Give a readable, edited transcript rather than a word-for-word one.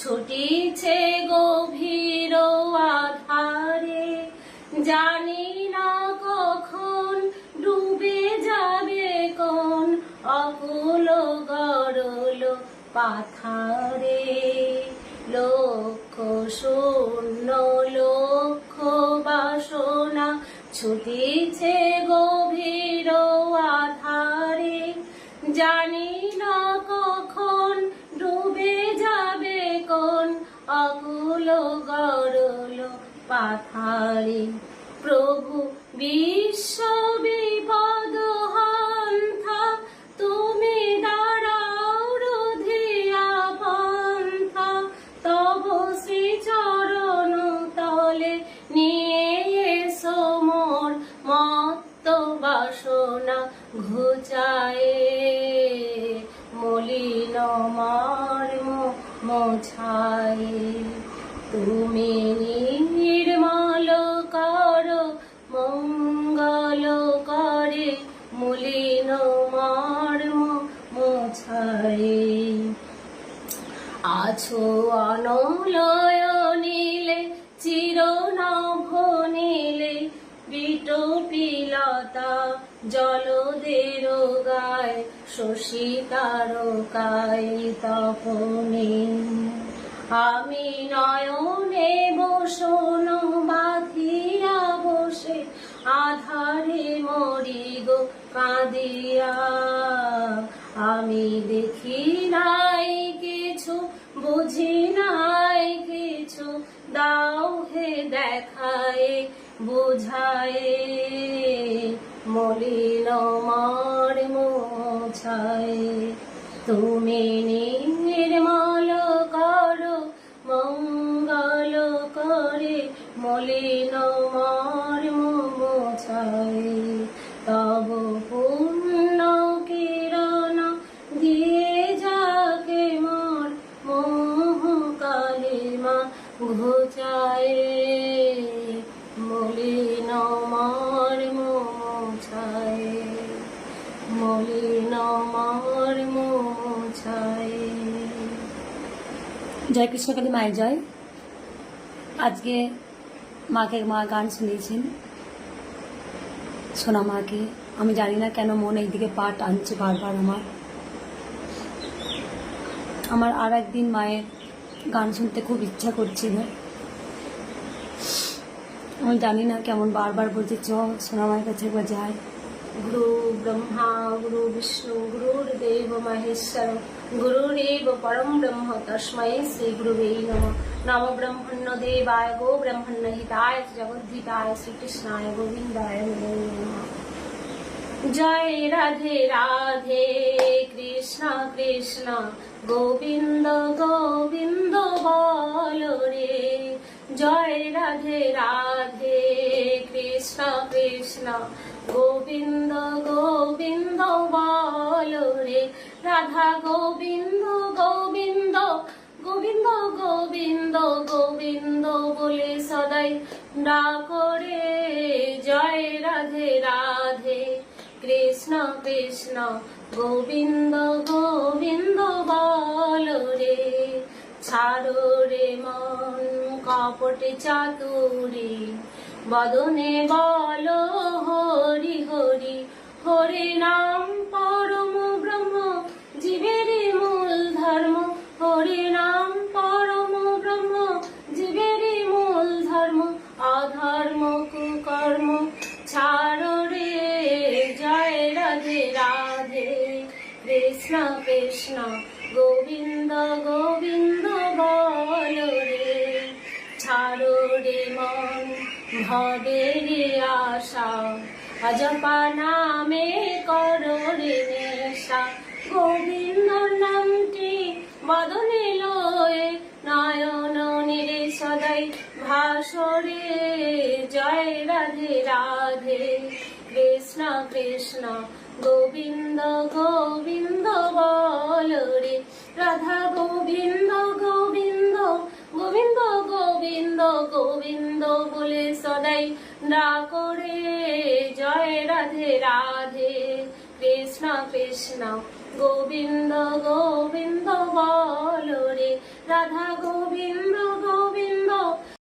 ছুটিছে গভীর আধারে, জানি না কখন ডুবে যাবে কোন অকুল গরল পাথারে। লক্ষ শূন্য লক্ষ বাসনা ছুটিছে গভীর আধারে, জানি না কখন ডুবে যাবে কোন অকুল গরল পাথারে। প্রভু বিশ্ব বিপদ হন্থা, তুমি দাঁড়াও রুধিয়া পন্থা। তব শ্রীচরণ তলে নিয়ে এসো মোর মত্ত বাসনা ঘুচায়ে। মলিন মর্ম মোছায়ে, তুমি নির্মল কর মঙ্গল করে। মলিন মর্ম মোছায়ে। আছো অনলয় নীলে চিরনভ নীলে, বিটপিলতা জলদের গায় শশী তারকায় তপনে। আমি নয়নে বসন বাঁধিয়া বসে, আধারে মরি গো কাঁদিয়া। আমি দেখি নাই কিছু, বুঝি নাই কিছু, দাও হে দেখায়ে বুঝায়ে। মলিন মর্ম মোছায়ে, তুমি নির্মল কর মঙ্গল করে। মলিন মর্ম মোছায়ে, তব পূর্ণ কিরণ দিয়ে যাকে মোর মোহ কালিমা ঘুচায়ে। মলিন মর্ম মোছায়ে, মলিন মর্ম মোছায়ে। জয় কৃষ্ণকালী মায়ের জয়। আজকে মাকে মা গান শুনিয়েছেন, সোনা মাকে। আমি জানি না কেন মন এইদিকে পা টানছে বারবার। আমার আর একদিন মায়ের গান শুনতে খুব ইচ্ছা করছিল। আমি জানি না কেমন বারবার বলছে চ সোনা মায়ের কাছে একবার যাই। গুরু ব্রহ্মা গুরু বিষ্ণু গুরুর্দেব মহেশ্বর, গুরুরেব পরম ব্রহ্ম তস্मै শ্রী গুরুবে নমঃ। নমো ব্রহ্মণ্য দেবায় গো ব্রহ্মণ্য হিতায় জগদ্ধিতায় শ্রীকৃষ্ণায় গোবিন্দায় নমো নমঃ। জয় রাধে রাধে কৃষ্ণ কৃষ্ণ গোবিন্দ গোবিন্দ বল রে। জয় রাধে রাধে কৃষ্ণ কৃষ্ণ গোবিন্দ গোবিন্দ বল রে। রাধা গোবিন্দ গোবিন্দ গোবিন্দ গোবিন্দ গোবিন্দ বলে সদাই ডাকো রে। জয় রাধে রাধে কৃষ্ণ কৃষ্ণ গোবিন্দ গোবিন্দ বল রে। ছাড়ো রে মন কপটে চাতুরি, বদনে বল হরি হরি। হরি নাম পরম ব্রহ্ম জীবের মূল ধর্ম। হরি নাম পরম ব্রহ্ম জীবের মূল ধর্ম। অধর্ম কুকর্ম ছাড়ো রে। জয় রাধে রাধে কৃষ্ণ কৃষ্ণ গোবিন্দ গোবিন্দ বল রে। ছাড়ো রে মন ভবের আশা, অজপা নামে করো রে নেশা। গোবিন্দ নামটি বদনে লয়ে, নয়ন নিরে সদাই ভাসরে। জয় রাধে রাধে কৃষ্ণ কৃষ্ণ গোবিন্দ গোবিন্দ বল রে। রাধা গোবিন্দ গোবিন্দ গোবিন্দ গোবিন্দ গোবিন্দ বলে সদাই ডাকো রে। জয় রাধে রাধে কৃষ্ণ কৃষ্ণ গোবিন্দ গোবিন্দ বল রে। রাধা গো